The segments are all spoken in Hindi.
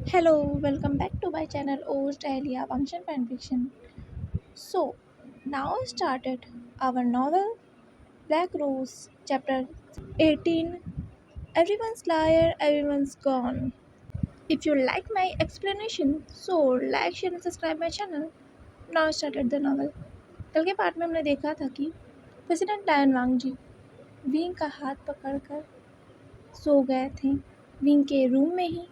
Hello, welcome back to my channel Australia Function Fan Fiction. So, now started our novel Black Rose, chapter 18. Everyone's liar, everyone's gone. If you like my explanation, so like, share and subscribe my channel. Now started the novel. कल के पार्ट में हमने देखा था कि प्रेसिडेंट लायन वांग जी विंग का हाथ पकड़कर सो गए थे विंग के रूम में ही।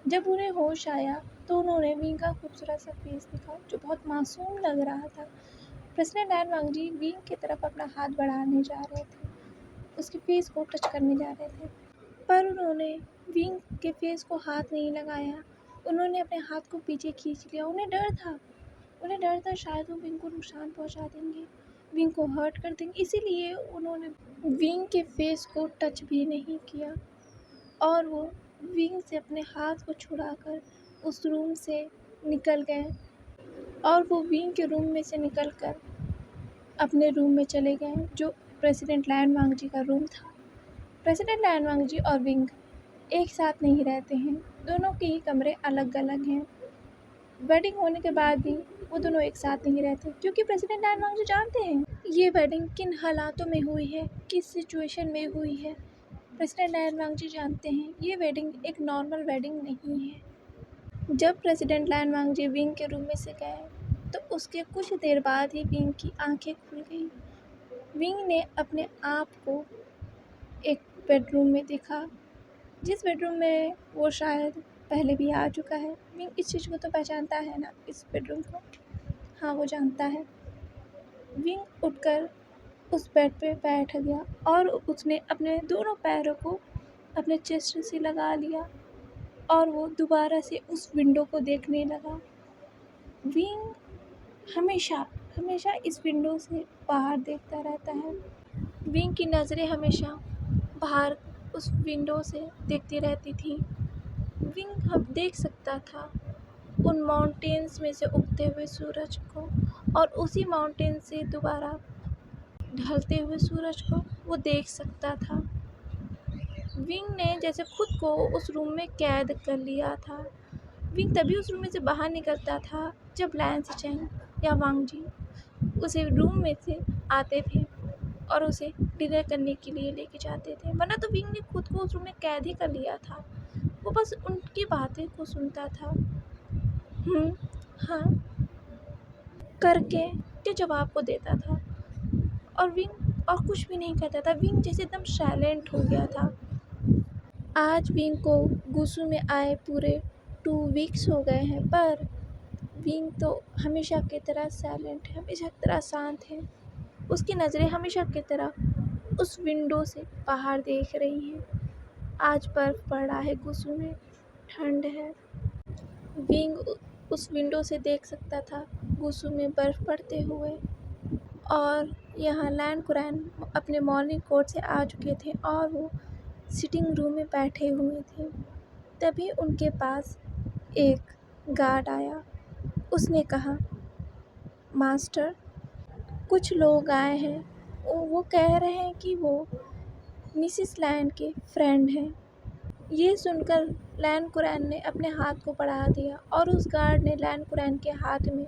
जब उन्हें होश आया तो उन्होंने विंग का खूबसूरत सा फेस देखा जो बहुत मासूम लग रहा था। प्रेसिडेंट लैन वांगजी विंग की तरफ अपना हाथ बढ़ाने जा रहे थे, उसके फेस को टच करने जा रहे थे, पर उन्होंने विंग के फेस को हाथ नहीं लगाया। उन्होंने अपने हाथ को पीछे खींच लिया। उन्हें डर था शायद वो विंग को नुकसान पहुंचा देंगे, विंग को हर्ट कर देंगे, इसीलिए उन्होंने विंग के फेस को टच भी नहीं किया और वो विंग से अपने हाथ को छुड़ाकर उस रूम से निकल गए और वो विंग के रूम में से निकलकर अपने रूम में चले गए जो प्रेसिडेंट लायन वांग जी का रूम था। प्रेसिडेंट लायन वांग जी और विंग एक साथ नहीं रहते हैं, दोनों के ही कमरे अलग अलग हैं। वेडिंग होने के बाद भी वो दोनों एक साथ नहीं रहते क्योंकि प्रेसिडेंट लायन वांग जी जानते हैं ये वेडिंग किन हालातों में हुई है, किस सिचुएशन में हुई है। प्रेसिडेंट लायन वांग जी जानते हैं ये वेडिंग एक नॉर्मल वेडिंग नहीं है। जब प्रेसिडेंट लायन वांग जी विंग के रूम में से गए तो उसके कुछ देर बाद ही विंग की आंखें खुल गई। विंग ने अपने आप को एक बेडरूम में देखा, जिस बेडरूम में वो शायद पहले भी आ चुका है। विंग इस चीज़ को तो पहचानता है ना, इस बेडरूम को। हाँ, वो जानता है। विंग उठकर उस बेड पे बैठ गया और उसने अपने दोनों पैरों को अपने चेस्ट से लगा लिया और वो दोबारा से उस विंडो को देखने लगा। विंग हमेशा हमेशा इस विंडो से बाहर देखता रहता है। विंग की नज़रें हमेशा बाहर उस विंडो से देखती रहती थी। विंग अब देख सकता था उन माउंटेन्स में से उगते हुए सूरज को और उसी माउंटेन से दोबारा ढलते हुए सूरज को वो देख सकता था। विंग ने जैसे खुद को उस रूम में कैद कर लिया था। विंग तभी उस रूम में से बाहर निकलता था जब लैंस चैंग या वांग जी उसे रूम में से आते थे और उसे डिनर करने के लिए लेके जाते थे, वरना तो विंग ने खुद को उस रूम में कैद ही कर लिया था। वो बस उनकी बातें को सुनता था, हाँ करके के जवाब को देता था और विंग और कुछ भी नहीं कहता था। विंग जैसे एकदम साइलेंट हो गया था। आज विंग को गुस्सू में आए पूरे 2 वीक्स हो गए हैं, पर विंग तो हमेशा की तरह साइलेंट है, हमेशा की तरह शांत है। उसकी नज़रें हमेशा की तरह उस विंडो से बाहर देख रही हैं। आज बर्फ़ पड़ रहा है, गुस्सू में ठंड है। विंग उस विंडो से देख सकता था गुस्सू में बर्फ़ पड़ते हुए और यहाँ लैन कुरैन अपने मॉर्निंग कोर्ट से आ चुके थे और वो सिटिंग रूम में बैठे हुए थे। तभी उनके पास एक गार्ड आया। उसने कहा, मास्टर, कुछ लोग आए हैं, वो कह रहे हैं कि वो मिसिस लैन के फ्रेंड हैं। ये सुनकर लैन कुरैन ने अपने हाथ को बढ़ा दिया और उस गार्ड ने लैन कुरैन के हाथ में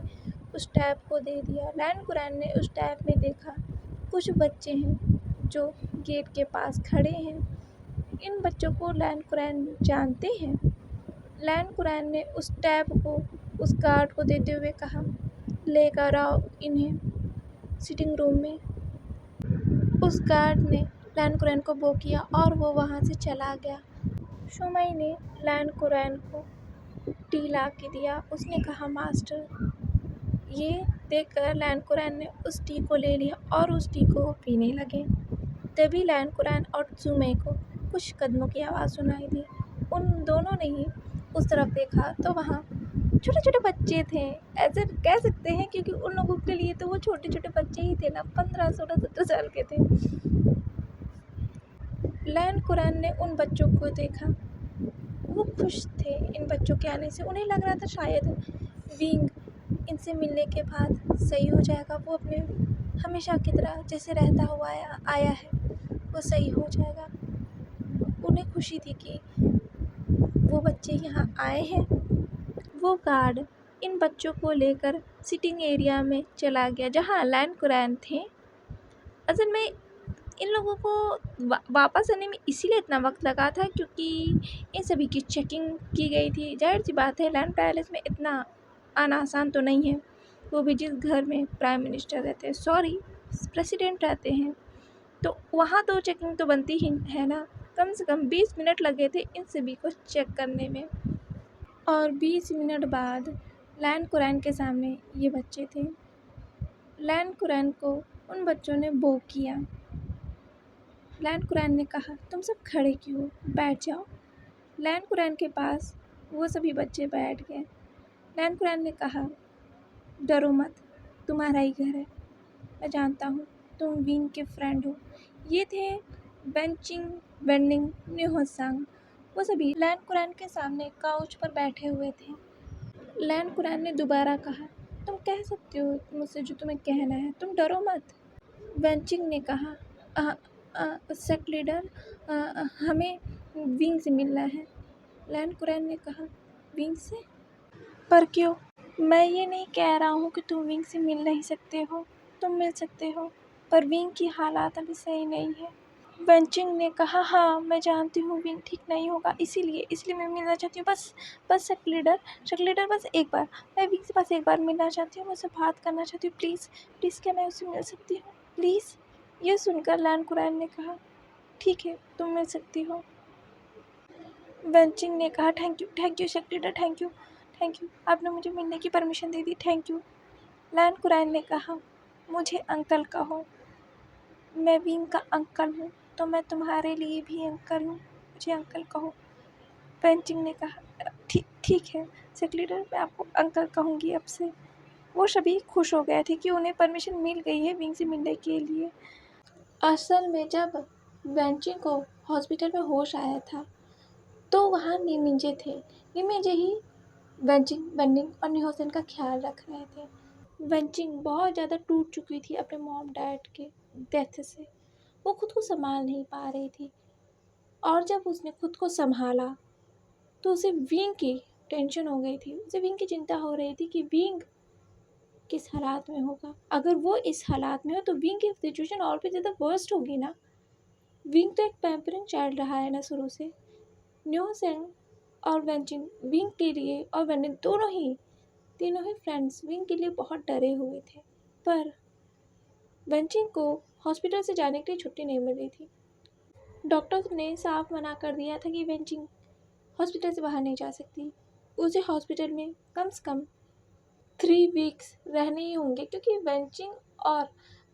उस टैब को दे दिया। लैन कुरैन ने उस टैब में देखा कुछ बच्चे हैं जो गेट के पास खड़े हैं। इन बच्चों को लैन कुरैन जानते हैं। लैन कुरैन ने उस टैब को उस गार्ड को देते हुए कहा, लेकर आओ इन्हें सिटिंग रूम में। उस गार्ड ने लैन कुरैन को वो किया और वो वहाँ से चला गया। शुमाई ने लैन कुरैन को टी ला के दिया। उसने कहा, मास्टर। ये देखकर लैन कुरैन ने उस टी को ले लिया और उस टी को पीने लगे। तभी लैन कुरैन और शुमाई को कुछ कदमों की आवाज़ सुनाई दी। उन दोनों ने ही उस तरफ देखा तो वहाँ छोटे छोटे बच्चे थे, ऐसे कह सकते हैं क्योंकि उन लोगों के लिए तो वो छोटे छोटे बच्चे ही थे ना, 15, 16, 17 साल के थे। लैन कुरैन ने उन बच्चों को देखा, वो खुश थे इन बच्चों के आने से। उन्हें लग रहा था शायद विंग इनसे मिलने के बाद सही हो जाएगा, वो अपने हमेशा की तरह जैसे रहता हुआ आया है वो सही हो जाएगा। उन्हें खुशी थी कि वो बच्चे यहाँ आए हैं वो गार्ड इन बच्चों को लेकर सिटिंग एरिया में चला गया जहाँ लैन कुरैन थे। असल में इन लोगों को वापस आने में इसीलिए इतना वक्त लगा था क्योंकि इन सभी की चेकिंग की गई थी। जाहिर सी बात है, लैंड पैलेस में इतना आना आसान तो नहीं है, वो भी जिस घर में प्राइम मिनिस्टर रहते हैं, सॉरी प्रेसिडेंट रहते हैं, तो वहाँ तो चेकिंग तो बनती ही है ना। कम से कम 20 मिनट लगे थे इन सभी को चेक करने में। और 20 मिनट बाद लैन कुरैन के सामने ये बच्चे थे। लैन कुरैन को उन बच्चों ने बो किया। लैन कुरैन ने कहा, तुम सब खड़े क्यों हो, बैठ जाओ। लैन कुरैन के पास वो सभी बच्चे बैठ गए। लैन कुरैन ने कहा, डरो मत, तुम्हारा ही घर है, मैं जानता हूँ तुम विंग के फ्रेंड हो। ये थे बेंचिंग, वेंडिंग, न्यूहोसांग। वो सभी लैन कुरैन के सामने काउच पर बैठे हुए थे। लैन कुरैन ने दोबारा कहा, तुम कह सकते हो मुझसे जो तुम्हें कहना है, तुम डरो मत। बेंचिंग ने कहा, सेक्ट लीडर, हमें विंग से मिलना है। लैन कुरैन ने कहा, विंग से? पर क्यों? मैं ये नहीं कह रहा हूँ कि तुम विंग से मिल नहीं सकते हो, तुम मिल सकते हो, पर विंग की हालात अभी सही नहीं है। बेंचिंग ने कहा, हाँ मैं जानती हूँ विंग ठीक नहीं होगा, इसीलिए मैं मिलना चाहती हूँ। बस सेक्ट लीडर, बस एक बार, मैं विंग से बस एक बार मिलना चाहती हूँ, मुझसे बात करना चाहती हूँ, प्लीज़ क्या मैं उससे मिल सकती हूँ, प्लीज़। ये सुनकर लैन कुरैन ने कहा, ठीक है तुम मिल सकती हो। बेंचिंग ने कहा, thank you sect leader, thank you, आपने मुझे मिलने की परमिशन दे दी, थैंक यू। लैन कुरैन ने कहा, मुझे अंकल कहो, मैं विंग का अंकल हूँ, तो मैं तुम्हारे लिए भी अंकल हूँ, मुझे अंकल कहो। बेंचिंग ने कहा, ठीक है सेक्ट लीडर, मैं आपको अंकल कहूँगी अब से। वो सभी खुश हो गए थे कि उन्हें परमिशन मिल गई है विंग से मिलने के लिए। असल में जब बेंचिंग को हॉस्पिटल में होश आया था तो वहाँ निमिंजे थे। निमिंजे ही बेंचिंग, बेंडिंग और न्यूहोसेन का ख्याल रख रहे थे। बेंचिंग बहुत ज़्यादा टूट चुकी थी अपने मॉम डैड के डेथ से। वो खुद को संभाल नहीं पा रही थी, और जब उसने खुद को संभाला तो उसे विंग की टेंशन हो गई थी। उसे विंग की चिंता हो रही थी कि विंग किस हालात में होगा। अगर वो इस हालात में हो तो विंग की सिचुएशन और भी ज़्यादा वर्स्ट होगी ना। विंग तो एक पैम्परिंग चाइल्ड रहा है ना शुरू से। न्यूहोसेन और बेंचिंग विंग के लिए, और वेंडिंग तीनों ही फ्रेंड्स विंग के लिए बहुत डरे हुए थे। पर बेंचिंग को हॉस्पिटल से जाने के लिए छुट्टी नहीं मिल रही थी। डॉक्टर ने साफ मना कर दिया था कि बेंचिंग हॉस्पिटल से बाहर नहीं जा सकती। उसे हॉस्पिटल में कम से कम 3 वीक्स रहने ही होंगे, क्योंकि बेंचिंग और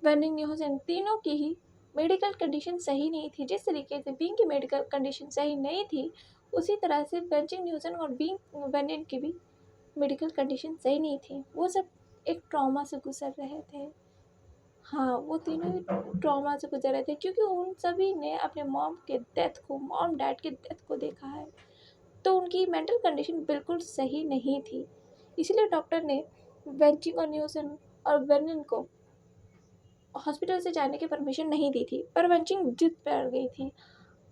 वेंडिंग न्यूहोसेन तीनों की ही मेडिकल कंडीशन सही नहीं थी। जिस तरीके से विंग की मेडिकल कंडीशन सही नहीं थी, उसी तरह से बेंचिंग, न्यूहोसेन और वेंडिंग की भी मेडिकल कंडीशन सही नहीं थी। वो सब एक ट्रॉमा से गुजर रहे थे। हाँ, वो तीनों ही ट्रॉमा से गुजर रहे थे, क्योंकि उन सभी ने अपने मॉम डैड के डेथ को देखा है, तो उनकी मेंटल कंडीशन बिल्कुल सही नहीं थी। इसलिए डॉक्टर ने बेंचिंग और न्यूसन और वेनिन को हॉस्पिटल से जाने की परमिशन नहीं दी थी, पर बेंचिंग जिद पर गई थी।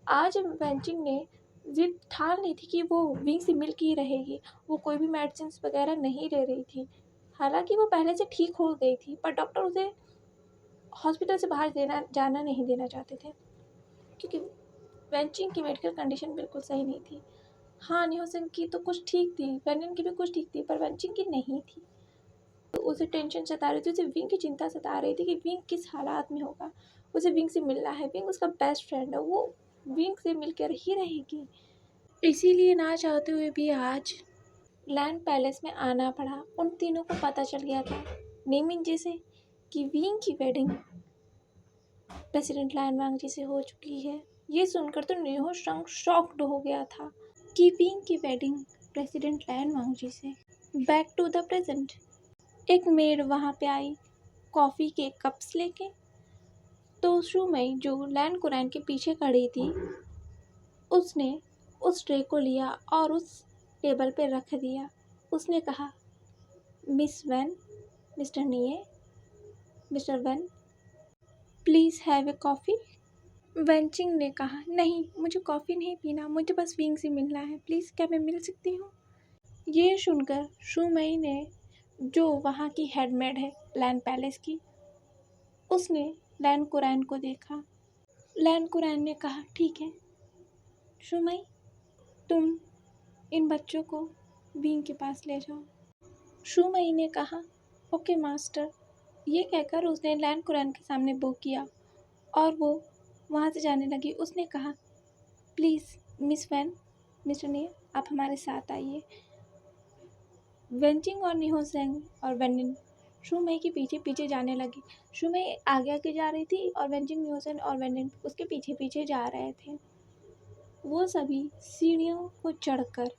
आज बेंचिंग ने जिद ठान ली थी कि वो विंग से मिल के ही रहेगी। वो कोई भी मेडिसिन वगैरह नहीं ले रही थी। हालांकि वो पहले से ठीक हो गई थी, पर डॉक्टर उसे हॉस्पिटल से बाहर जाना नहीं देना चाहते थे, क्योंकि बेंचिंग की मेडिकल कंडीशन बिल्कुल सही नहीं थी। हाँ, न्यूसन की तो कुछ ठीक थी, वेनिन की भी कुछ ठीक थी, पर बेंचिंग की नहीं थी। तो उसे टेंशन सता रही थी, उसे विंग की चिंता सता रही थी कि विंग किस हालात में होगा। उसे विंग से मिलना है, विंग उसका बेस्ट फ्रेंड है, वो विंग से मिलकर ही रहेगी। इसीलिए ना चाहते हुए भी आज लैंड पैलेस में आना पड़ा। उन तीनों को पता चल गया था नेमिंग जैसे कि विंग की वेडिंग प्रेसिडेंट लैन वांगजी से हो चुकी है। ये सुनकर तो न्यूहो शंग शॉक्ड हो गया था कि विंग की वेडिंग प्रेसिडेंट लैन वांगजी से। Back to the present. एक मेड वहाँ पे आई कॉफ़ी के कप्स लेके। तो शुमई जो लैन कुरैन के पीछे खड़ी थी, उसने उस ट्रे को लिया और उस टेबल पे रख दिया। उसने कहा, Miss Wen, Mister Nie, Mister Wen, please have a coffee. Wen Qing ने कहा, नहीं मुझे कॉफ़ी नहीं पीना, मुझे बस विंग से मिलना है, प्लीज़ क्या मैं मिल सकती हूँ। ये सुनकर सुमई ने, जो वहाँ की हेडमेड है लैन पैलेस की, उसने लैन कुरैन को देखा। लैन कुरैन ने कहा, ठीक है सुमई, तुम इन बच्चों को विंग के पास ले जाओ। सुमई ने कहा, ओके मास्टर। ये कहकर उसने लैन कुरैन के सामने वो किया और वो वहाँ से जाने लगी। उसने कहा, प्लीज़ मिस वैन, मिस्टर ने, आप हमारे साथ आइए। वेंचिंग और निहोसेंग और वेनिन सुमई के पीछे पीछे जाने लगी। सुमई आगे आगे जा रही थी और वेंचिंग, निहोसेंग और वेनिन उसके पीछे पीछे जा रहे थे। वो सभी सीढ़ियों को चढ़कर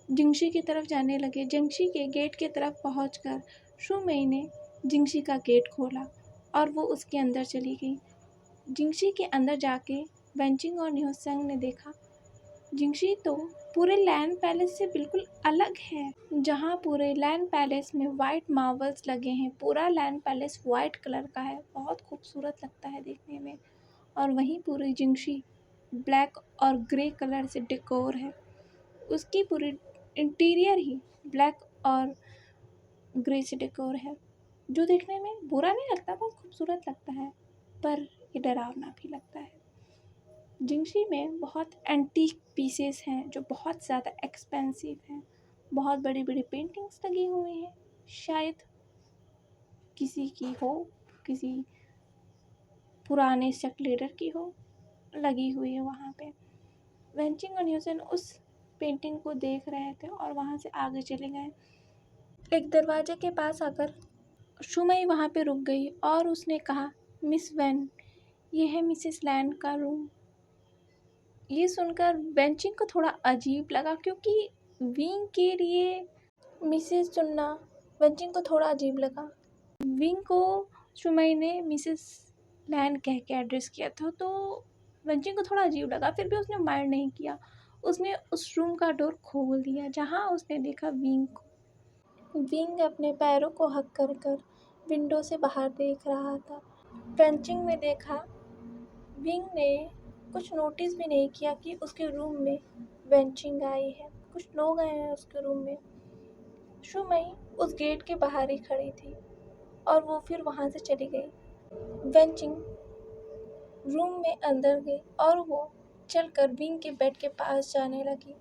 जिंगशी की तरफ जाने लगे। जिंगशी के गेट की तरफ पहुंचकर सुमई ने जिंगशी का गेट खोला और वो उसके अंदर चली गई। जिंगशी के अंदर जाके वेंचिंग और निहोसेंग ने देखा, जिंगशी तो पूरे लैन पैलेस से बिल्कुल अलग है। जहाँ पूरे लैन पैलेस में वाइट मार्बल्स लगे हैं, पूरा लैन पैलेस वाइट कलर का है, बहुत खूबसूरत लगता है देखने में। और वहीं पूरी जिंगशी ब्लैक और ग्रे कलर से डेकोर है, उसकी पूरी इंटीरियर ही ब्लैक और ग्रे से डेकोर है, जो देखने में बुरा नहीं लगता, बहुत खूबसूरत लगता है, पर ये डरावना भी लगता है। जिंगशी में बहुत एंटीक पीसेस हैं जो बहुत ज़्यादा एक्सपेंसिव हैं। बहुत बड़ी बड़ी पेंटिंग्स लगी हुई हैं, शायद किसी की हो, किसी पुराने शक लीडर की हो, लगी हुई है वहाँ पे। वेंचिंग और न्यूसन उस पेंटिंग को देख रहे थे और वहाँ से आगे चले गए। एक दरवाजे के पास आकर सुमई वहाँ पे रुक गई और उसने कहा, मिस वैन, ये है मिसेस लैंड का रूम। ये सुनकर वेंचिंग को थोड़ा अजीब लगा, क्योंकि विंग के लिए मिसेस चुनना वेंचिंग को थोड़ा अजीब लगा। विंग को सुमई ने मिसेस लैंड कह के एड्रेस किया था, तो वेंचिंग को थोड़ा अजीब लगा, फिर भी उसने माइंड नहीं किया। उसने उस रूम का डोर खोल दिया जहाँ उसने देखा विंग को। विंग अपने पैरों को हक कर कर विंडो से बाहर देख रहा था। वेंचिंग ने देखा, विंग ने कुछ नोटिस भी नहीं किया कि उसके रूम में वेंचिंग आई है, कुछ लोग आए हैं उसके रूम में। सुमई उस गेट के बाहर ही खड़ी थी और वो फिर वहाँ से चली गई। वेंचिंग रूम में अंदर गई और वो चलकर विंग के बेड के पास जाने लगी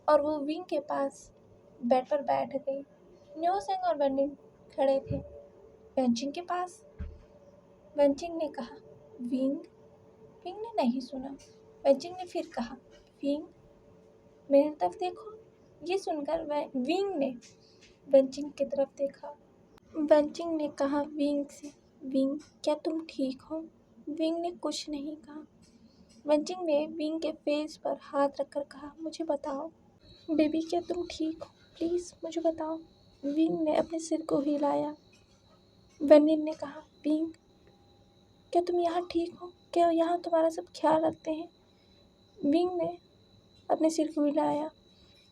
और वो विंग के पास बेड पर बैठ गई। न्यूसेंग और वेनिन खड़े थे वेंचिंग के पास। वेंचिंग ने कहा, विंग। विंग ने नहीं सुना। वेंचिंग ने फिर कहा, विंग, मेरी तरफ देखो। ये सुनकर विंग ने वेंचिंग की तरफ देखा। वेंचिंग ने कहा विंग से, विंग, क्या तुम ठीक हो? विंग ने कुछ नहीं कहा। वेंचिंग ने विंग के फेस पर हाथ रखकर कहा, मुझे बताओ बेबी, क्या तुम ठीक हो? प्लीज़ मुझे बताओ। विंग ने अपने सिर को हिलाया। वेनिन ने कहा, विंग, क्या तुम यहाँ ठीक हो? क्या यहाँ तुम्हारा सब ख्याल रखते हैं? विंग ने अपने सिर को हिलाया।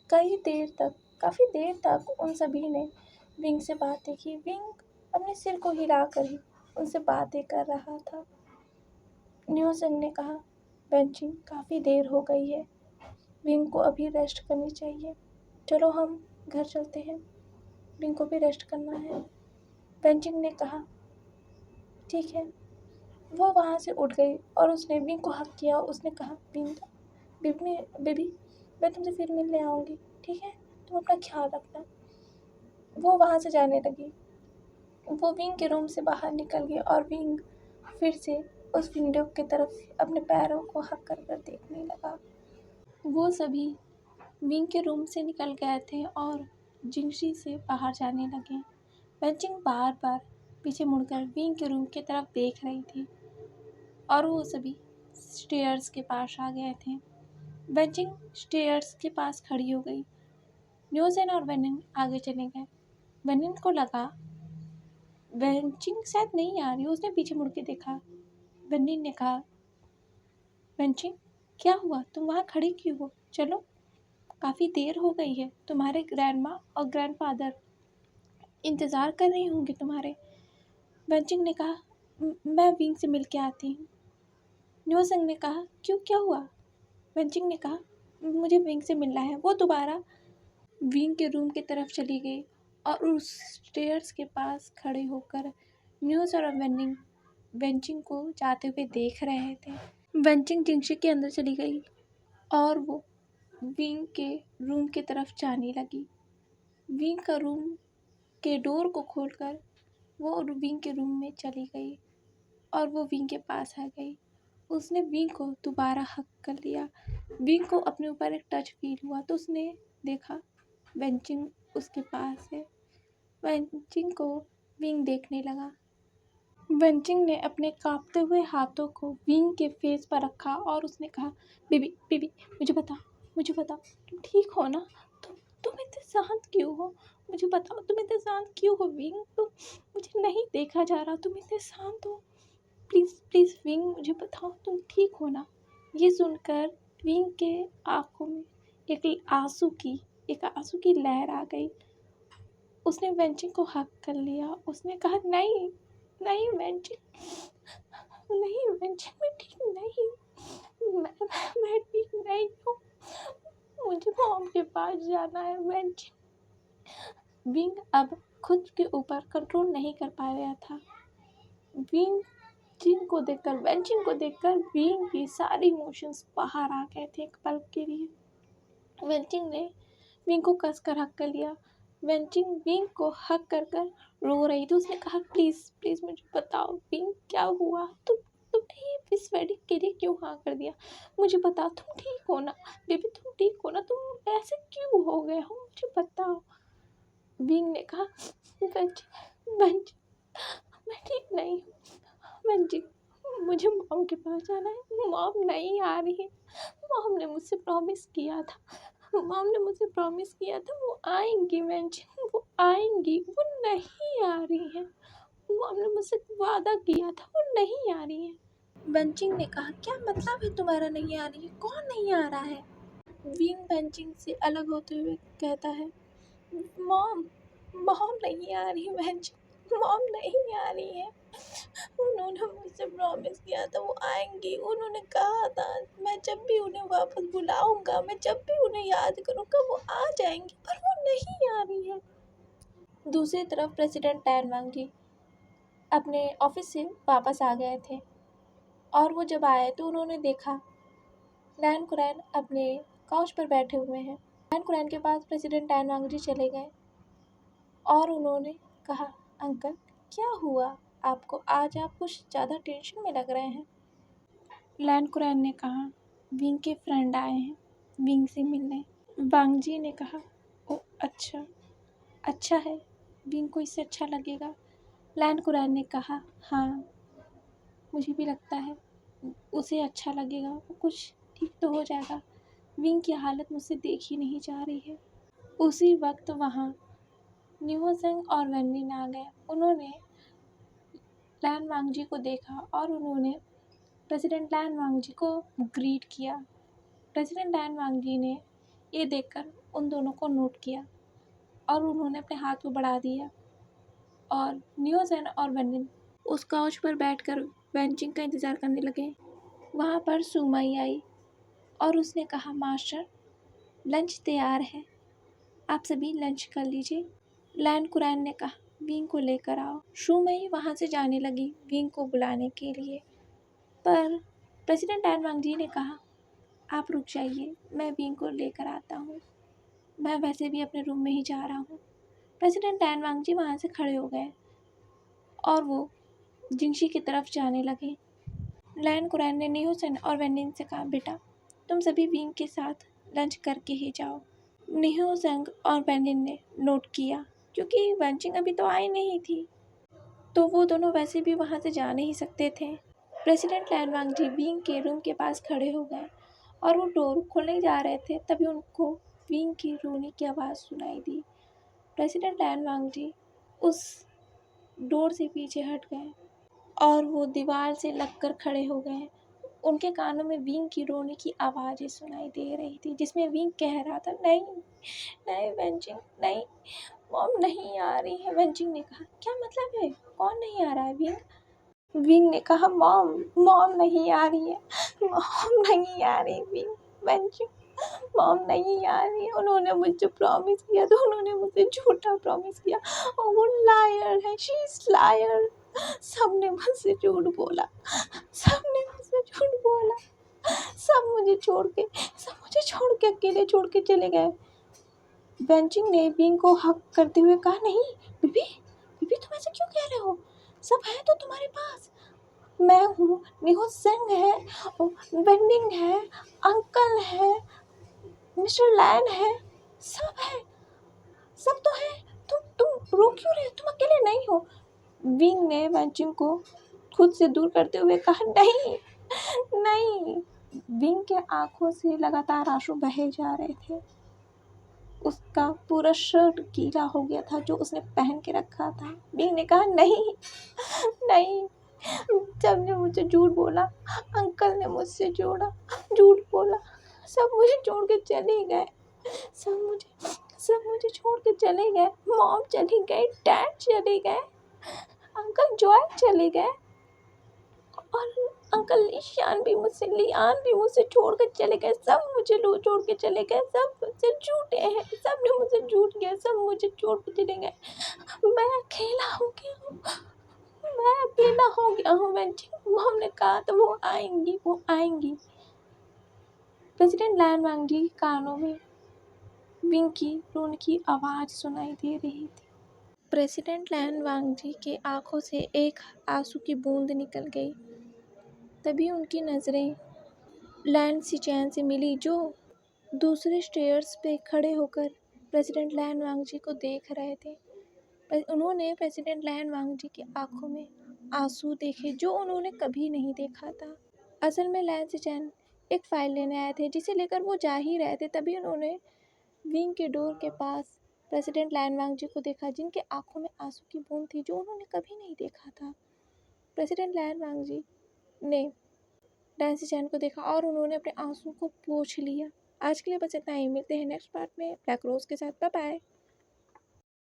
काफ़ी देर तक उन सभी ने विंग से बातें की। विंग अपने सिर को हिलाकर ही उनसे बातें कर रहा था। न्यूसेंग ने कहा, वेंचिंग, काफ़ी देर हो गई है, विंग को अभी रेस्ट करनी चाहिए, चलो हम घर चलते हैं, विंग को भी रेस्ट करना है। वेंचिंग ने कहा, ठीक है। वो वहाँ से उठ गई और उसने विंग को हक किया। उसने कहा, विंग, बेबी, मैं तुमसे फिर मिलने आऊँगी, ठीक है? तुम अपना ख्याल रखना। वो वहाँ से जाने लगी। वो विंग के रूम से बाहर निकल गई और विंग फिर से उस विंडो की तरफ अपने पैरों को हक कर कर देखने लगा। वो सभी विंग के रूम से निकल गए थे और जिंगशी से बाहर जाने लगे। वेंचिंग बार बार पीछे मुड़कर विंग के रूम की तरफ देख रही थी और वो सभी स्टेयर्स के पास आ गए थे। वेंचिंग स्टेयर्स के पास खड़ी हो गई। न्यूसेन और वेनिन आगे चले गए। वेनिन को लगा वेंचिंग शायद नहीं आ रही, उसने पीछे मुड़ के देखा। वेनिन ने कहा, वेंचिंग, क्या हुआ? तुम वहाँ खड़ी क्यों हो? चलो, काफ़ी देर हो गई है, तुम्हारे ग्रैंडमा और ग्रैंडफादर इंतज़ार कर रही होंगे तुम्हारे। वेंचिंग ने कहा, मैं विंग से मिल के आती हूँ। न्यूसेंग ने कहा, क्यों, क्या हुआ? वेंचिंग ने कहा, मुझे विंग से मिलना है। वो दोबारा विंग के रूम की तरफ चली गई और उस स्टेयर्स के पास खड़े होकर न्यूज़ और वेंचिंग को जाते हुए देख रहे थे। वेंचिंग जिंगशी के अंदर चली गई और वो विंग के रूम की तरफ जाने लगी। विंग का रूम के डोर को खोलकर वो विंग के रूम में चली गई और वो विंग के पास आ गई। उसने विंग को दोबारा हक कर लिया। विंग को अपने ऊपर एक टच फील हुआ तो उसने देखा वेंचिंग उसके पास है। वेंचिंग को विंग देखने लगा। वेंचिंग ने अपने कांपते हुए हाथों को विंग के फेस पर रखा और उसने कहा, बेबी बेबी मुझे बताओ तुम ठीक हो ना? तुम इतने शांत क्यों हो? मुझे बताओ तुम इतने शांत क्यों हो विंग? तुम मुझे नहीं देखा जा रहा, तुम इतने शांत हो। प्लीज़ प्लीज़ विंग मुझे बताओ तुम ठीक हो ना? ये सुनकर विंग के आंखों में एक आंसू की लहर आ गई। उसने वेंचिंग को हक कर लिया। उसने कहा, नहीं नहीं वेंचिंग, नहीं वेंचिंग, मैं ठीक नहीं, मैं ठीक नहीं हूँ, मुझे मॉम के पास जाना है वेंचिंग। विंग अब खुद के ऊपर कंट्रोल नहीं कर पा रहा था। वेंचिंग को देखकर विंग की सारी इमोशंस बाहर आ गए थे एक पल के लिए। वेंचिंग ने विंग को कसकर हक कर लिया। वेंचिंग विंग को हक कर कर रो रही थी। उसने कहा, प्लीज़ प्लीज़ मुझे बताओ विंग क्या हुआ? तुमने ये इस वेडिंग के लिए क्यों हाँ कर दिया? मुझे बताओ तुम ठीक हो ना? बेबी तुम ठीक हो ना? तुम ऐसे क्यों हो गए हो? मुझे बताओ। विंग ने कहा, वेंचिंग मैं ठीक नहीं हूँ वेंचिंग, मुझे मॉम के पास जाना है। मॉम नहीं आ रही है। मॉम ने मुझसे प्रॉमिस किया था वो आएंगी वेंचिंग, वो आएंगी, वो नहीं आ रही है। मॉम ने मुझसे वादा किया था, वो नहीं आ रही है। वेंचिंग ने कहा, क्या मतलब है तुम्हारा नहीं आ रही है? कौन नहीं आ रहा है? विंग वेंचिंग से अलग होते हुए कहता है, मॉम मॉम नहीं आ रही वेंचिंग, मॉम नहीं आ रही है। उन्होंने मुझसे प्रॉमिस किया था वो आएंगी। उन्होंने कहा था मैं जब भी उन्हें वापस बुलाऊंगा, मैं जब भी उन्हें याद करूंगा वो आ जाएंगी, पर वो नहीं आ रही है। दूसरी तरफ प्रेसिडेंट टैन वांग अपने ऑफिस से वापस आ गए थे और वो जब आए तो उन्होंने देखा लैन कुरैन अपने काउच पर बैठे हुए हैं। लैन कुरैन के पास प्रेसिडेंट टैन वांग चले गए और उन्होंने कहा, अंकल क्या हुआ आपको? आज आप कुछ ज़्यादा टेंशन में लग रहे हैं। लैन कुरैन ने कहा, विंग के फ्रेंड आए हैं विंग से मिलने। वांग जी ने कहा, ओ अच्छा है, विंग को इससे अच्छा लगेगा। लैन कुरैन ने कहा, हाँ मुझे भी लगता है उसे अच्छा लगेगा, वो कुछ ठीक तो हो जाएगा। विंग की हालत मुझसे देखी नहीं जा रही है। उसी वक्त वहाँ न्यूजेंग और वेनलिन आ गए। उन्होंने लैन वांग जी को देखा और उन्होंने प्रेसिडेंट लैन वांग जी को ग्रीट किया। प्रेसिडेंट लैन वांग जी ने ये देखकर उन दोनों को नोट किया और उन्होंने अपने हाथ को बढ़ा दिया और न्यूजेंग और वेनलिन उस काउच पर बैठकर वेंचिंग का इंतज़ार करने लगे। वहाँ पर सुमाई आई और उसने कहा, मास्टर लंच तैयार है, आप सभी लंच कर लीजिए। लैन कुरैन ने कहा, विंग को लेकर आओ। सुमाई वहाँ से जाने लगी विंग को बुलाने के लिए, पर प्रेसिडेंट लैन वांग जी ने कहा, आप रुक जाइए, मैं विंग को लेकर आता हूँ, मैं वैसे भी अपने रूम में ही जा रहा हूँ। प्रेसिडेंट लैन वांग जी वहाँ से खड़े हो गए और वो जिंगशी की तरफ जाने लगे। लैन कुरैन ने निहोसन और वेनिन से कहा, बेटा तुम सभी विंग के साथ लंच करके ही जाओ। निहोसंग और वेनिन ने नोट किया क्योंकि वेंचिंग अभी तो आई नहीं थी, तो वो दोनों वैसे भी वहाँ से जा नहीं सकते थे। प्रेसिडेंट लैन वांग जी विंग के रूम के पास खड़े हो गए और वो डोर खोलने जा रहे थे, तभी उनको विंग की रोने की आवाज़ सुनाई दी। प्रेसिडेंट लैन वांग जी उस डोर से पीछे हट गए और वो दीवार से लगकर खड़े हो गए। उनके कानों में विंग की रोने की आवाज़ें सुनाई दे रही थी, जिसमें विंग कह रहा था, नहीं नहीं वेंचिंग नहीं, मॉम नहीं आ रही है। वेंचिंग ने कहा, क्या मतलब है, कौन नहीं आ रहा है? विंग ने कहा, मॉम नहीं आ रही है, मॉम नहीं आ रही। विंग वेंचिंग मॉम नहीं यार, ये उन्होंने मुझे प्रॉमिस किया तो उन्होंने मुझे झूठा प्रॉमिस किया और वो लायर है, शी इज लायर। सबने मुझसे झूठ बोला, सबने मुझसे झूठ बोला। सब मुझे छोड़ के अकेले छोड़ के चले गए। वेंचिंग ने बिंग को हक करते हुए कहा, नहीं बीबी, बीबी तुम ऐसे क्यों कह रहे हो, सब है तो तुम्हारे पास। मैं हूँ, निहो सिंह है, वेंडिंग है, अंकल है, मिस्टर लैन है, सब है, सब तो है। तुम रो क्यों रहे हो, तुम अकेले नहीं हो। विंग ने वेंचिंग को खुद से दूर करते हुए कहा, नहीं नहीं। विंग के आंखों से लगातार आंसू बहे जा रहे थे। उसका पूरा शर्ट गीला हो गया था जो उसने पहन के रखा था। विंग ने कहा, नहीं नहीं, सबने मुझे झूठ बोला, अंकल ने मुझसे झूठ बोला, सब मुझे छोड़ के चले गए, सब मुझे छोड़ के चले गए। मॉम चली गई, डैड चले गए, अंकल जॉय चले गए और अंकल लियान भी मुझसे छोड़ कर चले गए। सब मुझे छोड़ के चले गए, सब मुझसे झूठे हैं, सब ने मुझे झूठ किया, सब मुझे छोड़ के चले गए। मैं अकेला हो गया हूँ, मैं अकेला हो गया हूँ। मॉम ने कहा तो वो आएंगी। प्रेसिडेंट लैन वांगजी के कानों में विंग की रोने की आवाज़ सुनाई दे रही थी। प्रेसिडेंट लैन वांगजी के आंखों से एक आंसू की बूंद निकल गई। तभी उनकी नज़रें लैन सिचैन से मिली, जो दूसरे स्टेयर्स पे खड़े होकर प्रेसिडेंट लैन वांगजी को देख रहे थे। उन्होंने प्रेसिडेंट लैन वांगजी की आंखों में आंसू देखे जो उन्होंने कभी नहीं देखा था। असल में लैन सिचैन एक फ़ाइल लेने आए थे जिसे लेकर वो जा ही रहे थे। तभी उन्होंने विंग के डोर के पास प्रेसिडेंट लैन वांगजी को देखा, जिनके आंखों में आंसू की बूंद थी जो उन्होंने कभी नहीं देखा था। प्रेसिडेंट लैन वांगजी ने लैन सिचैन को देखा और उन्होंने अपने आंसू को पोंछ लिया। आज के लिए बस इतना ही, मिलते हैं नेक्स्ट पार्ट में ब्लैक रोज के साथ। Bye bye.